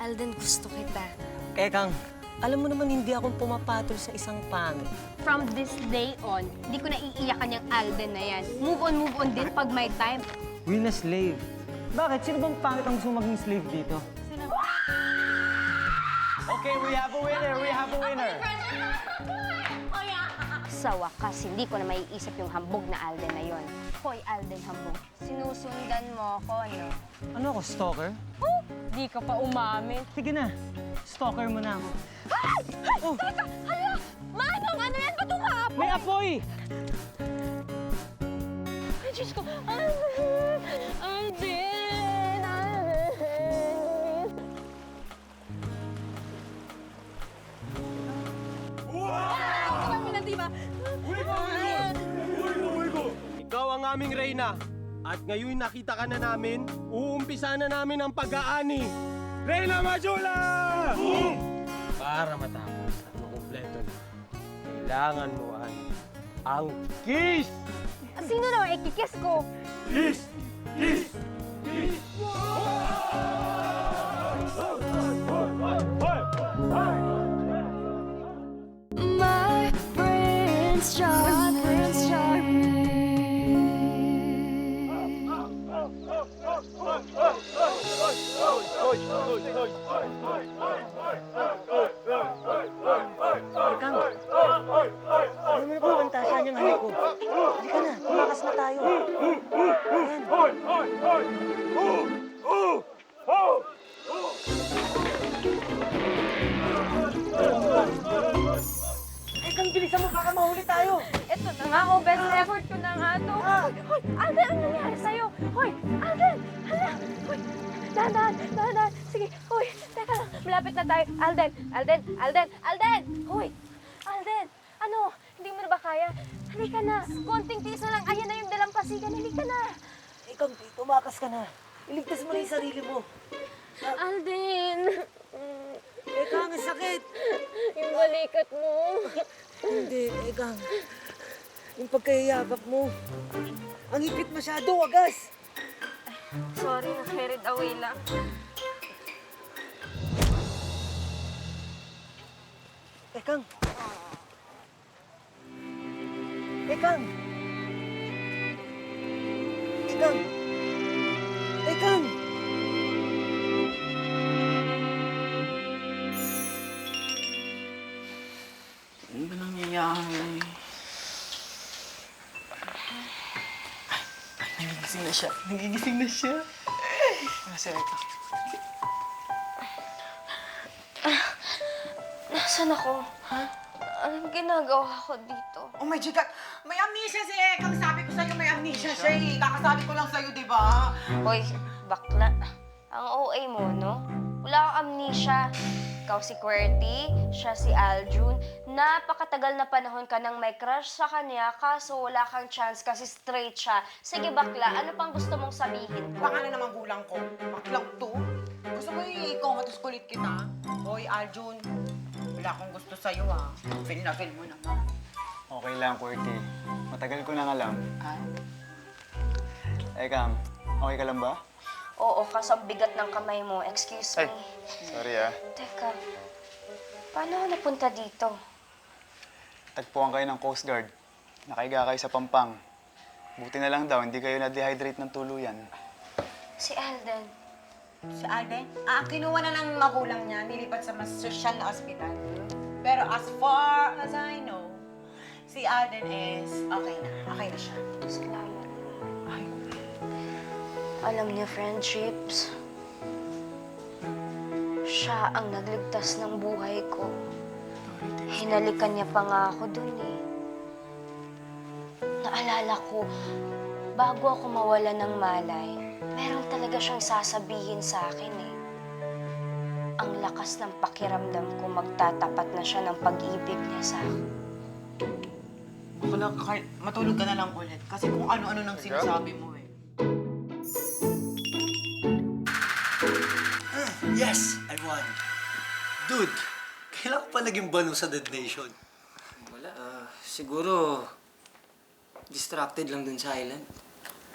Alden, gusto kita. Kang, alam mo naman hindi akong pumapatol sa isang pangit. From this day on, hindi ko na iiyakan yung Alden na yan. Move on din pag may time. Will na slave. Bakit? Sino bang pangit ang gusto maging slave dito? Okay, we have a winner! We have a winner! Sa wakas, hindi ko na maiisip yung hambog na Alden na yon. Hoy, Alden hambog, sinusundan mo ako, no? Ano ako, stalker? Oh, di ka pa umamin. Sige na, stalker mo na ako. Ay! Teka! Hala! Manong, ano yan? Ba't umaapoy? May apoy! Ay, Diyos ko! Alden! Alden! Alden! Ikaw ang aming reyna. At ngayon nakita ka na namin, uumpisa na namin ang pag-aani. Reyna Majula! Para matapos at makumpleto na, kailangan mo ang kiss! Sino na ikikis ko? Kiss! Kiss! Kiss! My Prince Charming. Kang, ano mo na pumantasan yung halik ko? Halika na, tumakas na tayo. Ayan. Kang, bilisan mo, baka mahuli tayo. Ito na nga, oh, best effort ko na nga to. Hoy, Alden, ano nangyari sa'yo? Hoy, Alden, hala. Hoy, dahan. Sige, hoy, teka lang, malapit na tayo. Alden. Hoy, Alden, ano, hindi mo na ba kaya? Halika na, konting tiis na lang. Ayan na yung dalampasigan, halika na. Kang, tumakas ka na. Iligtas mo na yung sarili mo. Alden, Kang, ang sakit. yung balikat mo. Hindi, Kang. Yung pagkayayabak mo. Ang hipit masyado, wagas. Sorry, na-carried away lang. Kang. Kang. Kang. Kang. Ano ba nangyayari? Ay, nagigising na siya. Nasa ito. Nasaan ako? Ha? Anong ginagawa ko dito? Oh my God! May amnesia si Ekang. Sabi ko sa'yo may amnesia siya eh. Kakasabi ko lang sa'yo, di ba? Hoy, bakla. Ang OA mo, no? Wala kang amnesia. Ikaw si QWERTY, siya si Aljun. Napakatagal na panahon ka nang may crush sa kanya, kaso wala kang chance kasi straight siya. Sige bakla, ano pang gusto mong sabihin ko? Baka na naman gulang ko. Baklang to. Gusto mo i-comatose kulit kita? Hoy, Aljun. Wala akong gusto sa'yo ah. Feel na feel mo naman. Okay lang, QWERTY. Matagal ko nang alam. Ah? Ekang, okay ka lang ba? Oo, kaso ang bigat ng kamay mo. Excuse me. Ay, sorry ah. Teka, paano ako napunta dito? Tagpuan kayo ng Coast Guard. Nakahiga kayo sa pampang. Buti na lang daw, hindi kayo na-dehydrate ng tuluyan. Si Alden. Si Alden? Kinuha na ng magulang niya. Nilipat sa mas social na ospital. Pero as far as I know, si Alden is okay na. Okay na siya. Salamat. Ay, Alam niya, friendships, siya ang nagligtas ng buhay ko. Hinalikan niya pa nga ako dun eh. Naalala ko, bago ako mawala ng malay, meron talaga siyang sasabihin sa akin eh. Ang lakas ng pakiramdam ko magtatapat na siya ng pag-ibig niya sa akin. baka lang, matulog ka na lang ulit. Kasi kung ano-ano nang sinasabi mo eh. Yes! I won! Dude, kailan ko pa naging banu sa Dead Nation? Wala, siguro distracted lang dun sa island.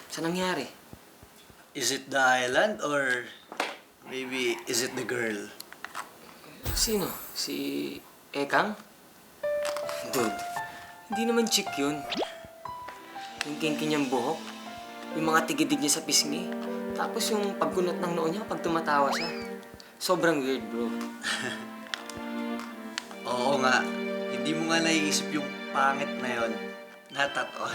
Saan nangyari? Is it the island or maybe is it the girl? Sino? Si Ekang? Dude, hindi naman chick yun. Yung kinkin niyang buhok, yung mga tigidig niya sa pisngi, tapos yung pagkunot ng noo niya pag tumatawa siya. Sobrang weird, bro. Oo nga. Hindi mo nga naiisip yung pangit na yon. Not at all.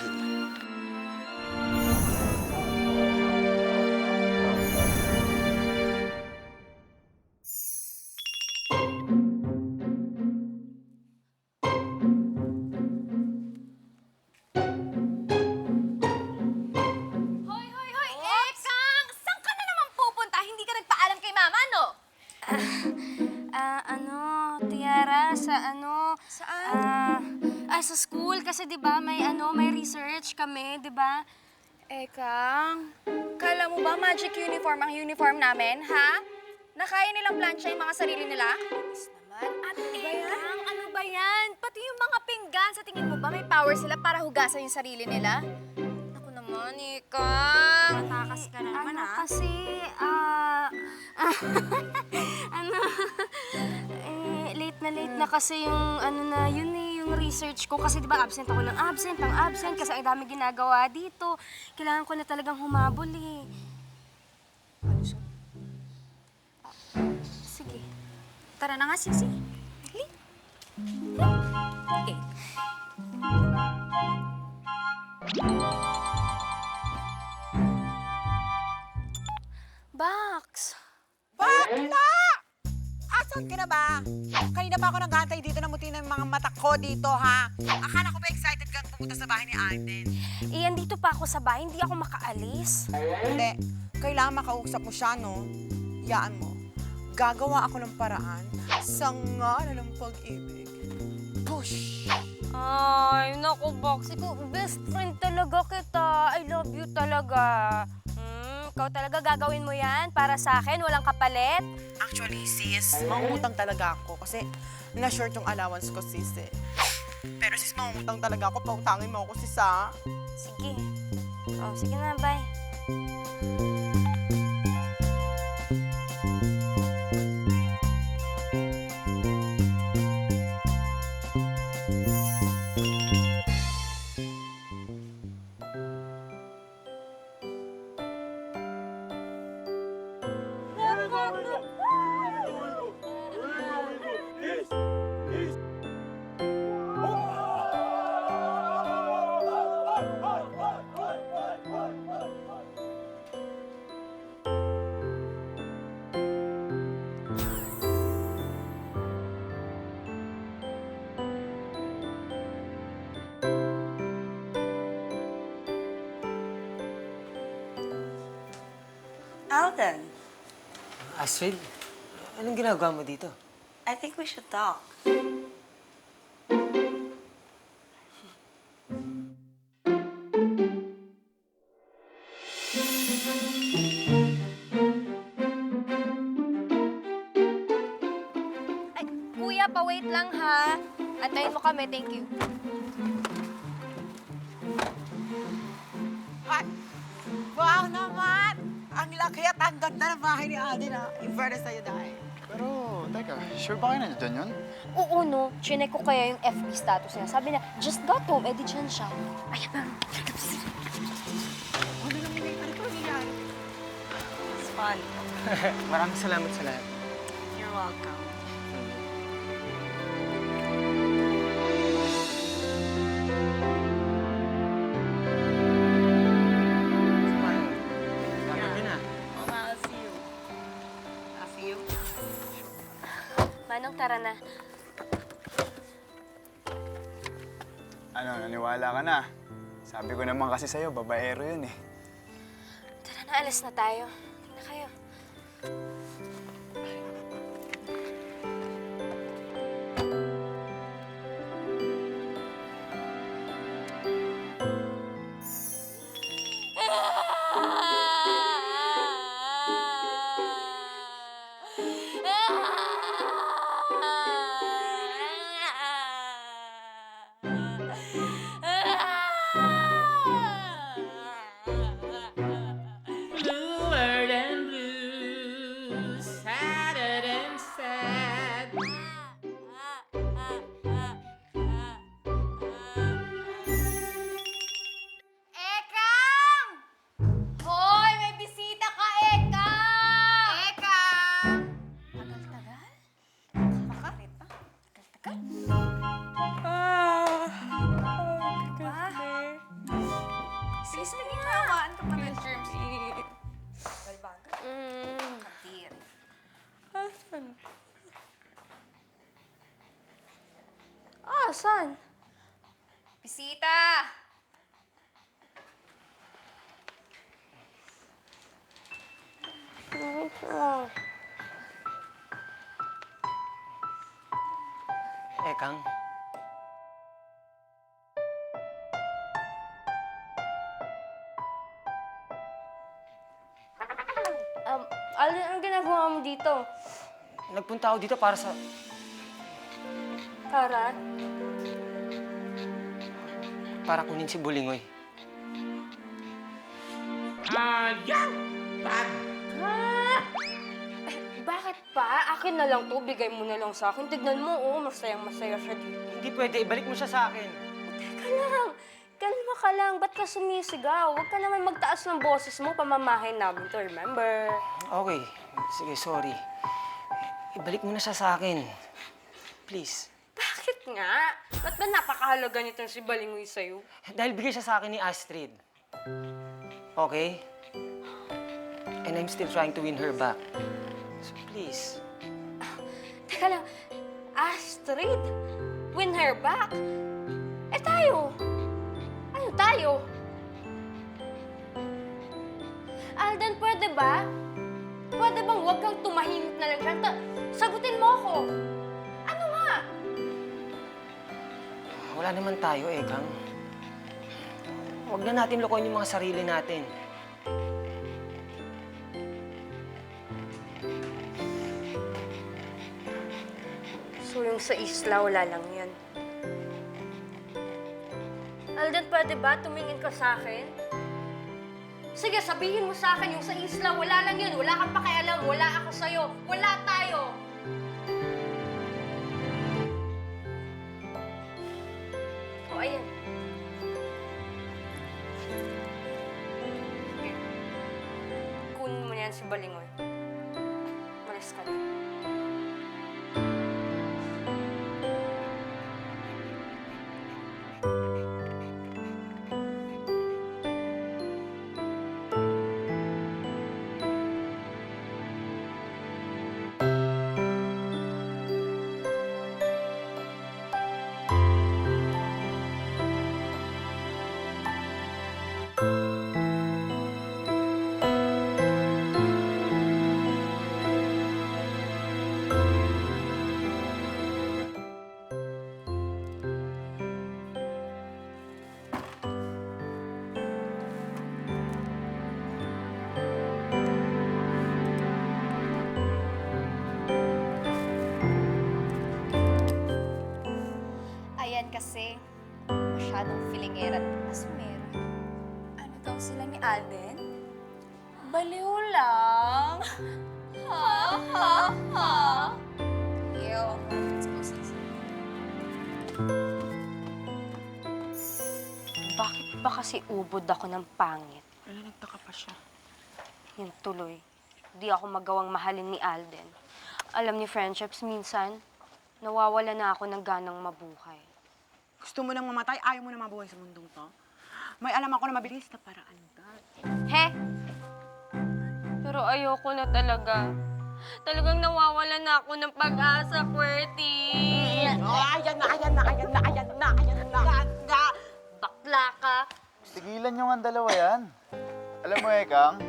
Hoy, hoy, hoy! Ekang! Saan ka na naman pupunta? Hindi ka nagpaalam kay Mama, no? Tiara, sa Saan? sa school kasi 'di ba may research kami, 'di ba? Ekang, kala mo ba magic uniform ang uniform namin, ha? Nakaya nilang plansya yung mga sarili nila? Yes naman. At Ekang, ano ba yan? Pati yung mga pinggan, sa tingin mo ba may power sila para hugasan yung sarili nila? Ako naman, Ekang. Matakas ka na naman, ha? Kasi late na kasi yung yung research ko kasi 'di ba absent ako ng absent kasi ang dami ginagawa dito. Kailangan ko na talagang humabol eh. Sige. Tara na nga, Sisi. Dali. Okay. Box! Bakla! Asan ka na ba? Kanina pa ako nag-aantay dito na muti ng mga mata ko dito, ha? Akala ko ba excited kang pumunta sa bahay ni Arden? Andito pa ako sa bahay, hindi ako makaalis. Hindi. Kailangan makausap mo siya, no? Yaan mo. Gagawa ako ng paraan sa ngalan ng pag-ibig. Push! Ay, naku, Box. Ikaw, best friend talaga kita. I love you talaga. Ikaw talaga gagawin mo yan para sa akin, walang kapalit? Actually, sis, mangungutang talaga ako kasi na-short yung allowance ko, sis, eh. Pero sis, mangungutang talaga ako. Pautangin mo ako, sis, ha? Sige. Oh, sige na, bye. Alden, Astrid, anong ginagawa mo dito? I think we should talk. Ay, kuya, pa-wait lang ha. Antayin mo kami, thank you. What? Wow naman! Ang laki at ang ganda ng bahay ni Alden, ha? In fairness sa'yo, dahil. Pero, teka, sure ba kayo nandiyan yun? Oo, no. Chinek ko kaya yung FB status niya. Sabi na, just got home, di dyan siya. Ay, bang. Ano lang yung ano ko nangyayari? It's fun. Maraming salamat sa lahat. You're welcome. Salamat na. I'll see you. I'll see you. Manong, tara na. Ano, naniwala ka na? Sabi ko naman kasi sa'yo, babaero yun eh. Tara na, alis na tayo. Tingnan kayo. Blue, where Ah, saan? Bisita! Ekang, Alden, ang ginagawa mo dito? nagpunta ako dito para sa... Para? para kunin si Bulingoy. Bakit pa? Akin na lang to. Bigay mo na lang sa akin. Tignan mo, oh. Masayang-masaya siya dito. Hindi pwede, ibalik mo siya sa akin. Teka lang. Kalma ka lang. Ba't ka sumisigaw? Huwag ka naman magtaas ng boses mo. Pamamahay namin to, remember? Okay, sige, sorry. Ibalik mo na siya sa akin. Please. Bakit nga? Ba't ba napakahalaga nitong si Balingoy sa'yo? Dahil bigay siya sa akin ni Astrid. Okay? And I'm still trying to win her back. So please. Teka lang. Astrid? Win her back? Eh tayo? Ano tayo? Alden, pwede ba? Pwede bang huwag kang tumahimik na lang dyan? Sagutin mo ako. Ano nga? Wala naman tayo, Ekang. Huwag na natin lokohin yung mga sarili natin. So yung sa isla, wala lang yan. Alden, pwede ba? Tumingin ka sa akin? Sige, sabihin mo sa akin yung sa isla, wala lang yun. Wala kang pakialam. Wala ako sa'yo. Wala tayo. O, ayan. Sige. Kunin mo na yan si Balingoy. Malis ka na. Ayan kasi, masyadong filingera at asumera. Ano daw sila ni Alden? Baliw lang. Ha, ha, ha. Yo, let's go, sis. Bakit ba kasi ubod ako ng pangit? Wala, nagtaka pa siya. Yun tuloy. Di ako magawang mahalin ni Alden. Alam ni friendships, minsan, nawawala na ako ng ganang mabuhay. Gusto mo nang mamatay, ayaw mo na mabuhay sa mundong to? May alam ako na mabilis na paraan ka. He? Pero ayoko na talaga. Talagang nawawala na ako ng pag-asa, QWERTY. Ayan na. Bakla ka. Tigilan nyo nga ang dalawa yan. Alam mo, Ekang,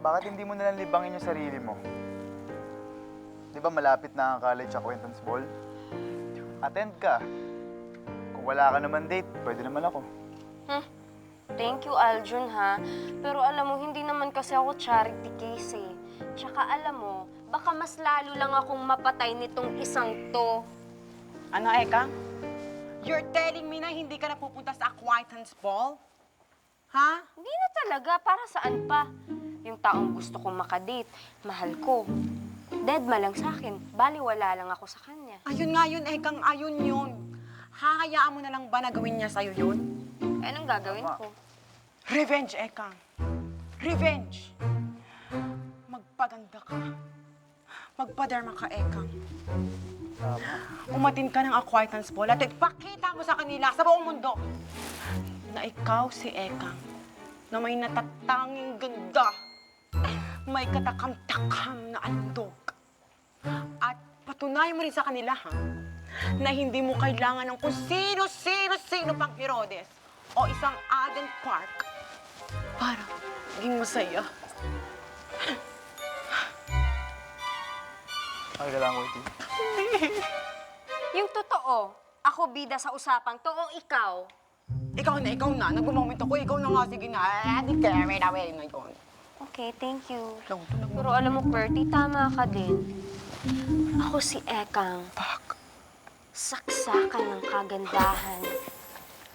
bakit hindi mo nalang libangin yung sarili mo? Di ba malapit na ang college acquaintance ball? Attend ka. Kung wala ka naman date, pwede naman ako. Thank you, Aljun, ha? Pero alam mo, hindi naman kasi ako charity case, eh. Tsaka alam mo, baka mas lalo lang akong mapatay nitong isang to. Ano, Eka? You're telling me na hindi ka na pupunta sa acquaintance ball? Ha? Hindi na talaga. Para saan pa? Yung taong gusto kong makadate, mahal ko. Deadma lang sa akin. Baliwala lang ako sa kanya. Ayun nga yun, Ekang, ayun yun. Hahayaan mo na lang ba na gawin niya sa'yo yun? Eh, anong gagawin ko? Revenge, Ekang. Revenge. Magpaganda ka. Magpaderma ka, Ekang. Umatin ka ng acquaintance ball at ipakita mo sa kanila, sa buong mundo, na ikaw si Ekang, na may natatanging ganda, may katakam-takam na andog, patunayan mo rin sa kanila, ha? Na hindi mo kailangan ng kung sino pang Herodes o isang Alden Park para maging masaya. Ay, ka lang, Kuya. Yung totoo, ako bida sa usapang to o ikaw? Ikaw na. Nag-moment ako. Ikaw na nga, sige na. Di carried away ngayon. Okay, thank you. Lang, ito lang. Pero alam mo, Bertie, tama ka din. Ako si Ekang. Saksakan ng kagandahan.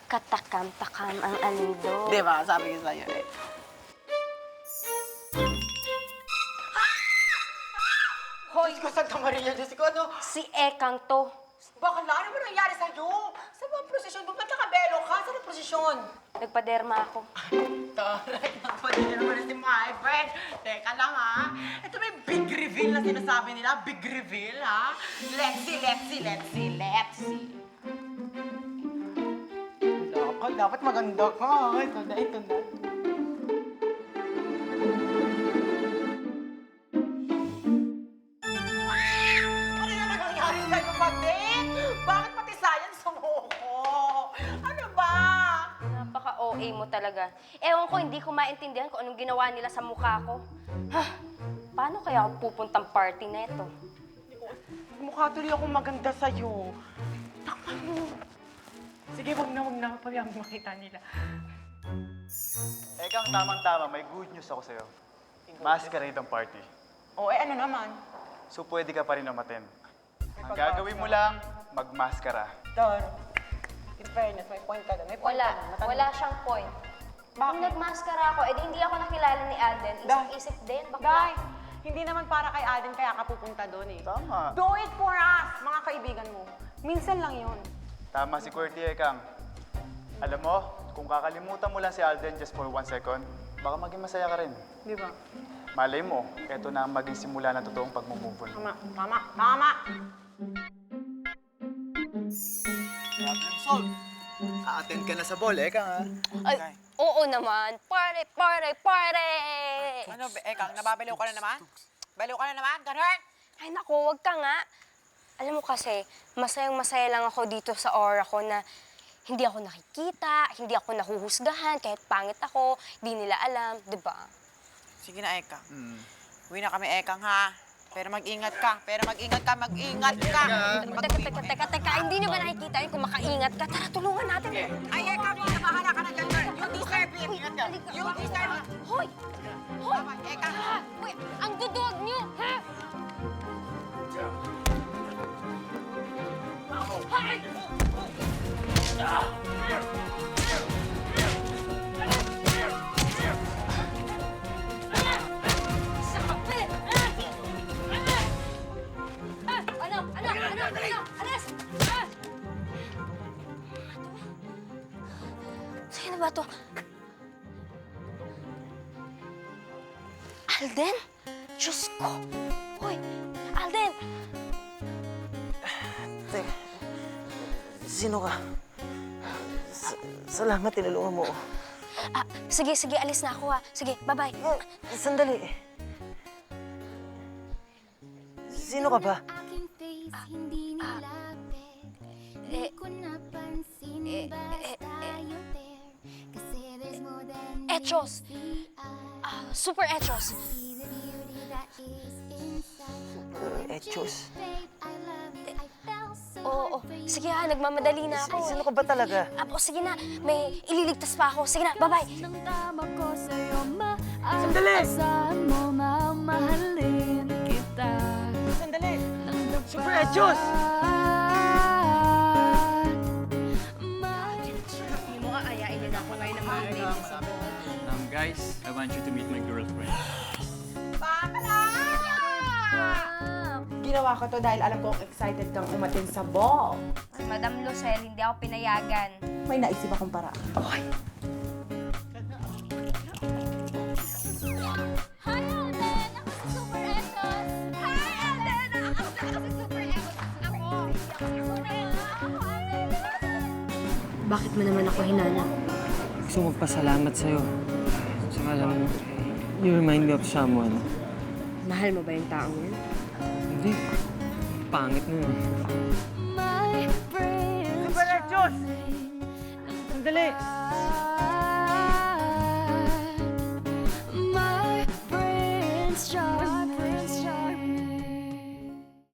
Katakam-takam ang alindo. Di ba? Sabi ko sa'yo eh. Hoy! Diyos ko, Santa Maria, Diyos ko, ano? Si Ekang to. Bakit na? Ano ba nangyari sa'yo? Sa mga prosesyon? Ba't nakabelo ka? Saan ang prosesyon? Nagpaderma ako. Taray, napalila naman na si my friend. Teka lang, ha? Ito may big reveal na sinasabi nila. Big reveal, ha? Let's see. Wala ka, dapat maganda ka. Ito na. Ano na nangyari sa'yo, pati? Bakit pati science sumuko? Ano ba? Napaka-OA mo talaga. Ewan ko, hindi ko maintindihan kung anong ginawa nila sa mukha ko. Paano kaya ako pupuntang party na ito? Mukha tuloy akong maganda sa'yo. Takpan mo. Sige, wag na. Pagyan makita nila. Ekang, tamang-tama. May good news ako sa'yo. Masquerade ang party. O, ano naman? So, pwede ka pa rin umaten. Ang gagawin mo lang, magmaskara. Dor, in fairness, may point ka doon. May point ka doon. Wala siyang point. Kung nagmaskara ako, edi hindi ako nakilala ni Alden. Isip-isip din, Dai, bakla. hindi naman para kay Aden kaya ka pupunta doon eh. Tama. Do it for us, mga kaibigan mo. Minsan lang yun. Tama si QWERTY, Ekang. Alam mo, kung kakalimutan mo lang si Alden just for 1 second, baka maging masaya ka rin. Di ba? Malay mo, eto na ang maging simula ng totoong pagmumove on. Tama. Problem solved. A-attend ka na sa ball, Ekang, ha? Ay, oo naman. Party! Ano, Ekang, nababaliw ka na naman? Baliw ka na naman? Ganun? Ay naku, wag ka nga. Alam mo kasi, masayang-masaya lang ako dito sa aura ko na hindi ako nakikita, hindi ako nahuhusgahan, kahit pangit ako, di nila alam, di ba? Sige na, Ekang. Uwi na kami, Ekang, ha? Pero mag-ingat ka. Mag-ingat ka. Teka, hindi nyo ba nakikita yun kung makaingat ka? Tara, tulungan natin. Ay, Ekang, bahala ka na dyan. You deserve it. Ingat ka. You deserve it. Hoy! Tama, Ekang. Hoy! Ang duduwag nyo! Ha? Alis! Sino ba to? Alden? Diyos ko! Hoy! Alden! Teka, sino ka? Salamat, tinulungan mo. Sige, alis na ako ha. Sige, bye-bye. Sandali. Sino ka ba? Echos! Super Echos! Echos. Oo. Sige ha, nagmamadali na ako. Sino ka ba talaga? Sige na, may ililigtas pa ako. Sige na, bye-bye. Sandali! Sandali. Super Echos! Guys, I want you to meet my girlfriend. Ginawa ko to dahil alam ko excited kang umatin sa ball. Madam Lucel, hindi ako pinayagan. May naisip akong paraan. Hi, Alden! Ako si Super Echos! Hi, Alden! Ako si Super Echos! Ako! Bakit mo naman ako hinanap? Gusto magpasalamat sa'yo. Saka lang, you remind me of someone. Mahal mo ba yung taong yun? Hindi. pangit nun. Super Diyos! Sandali!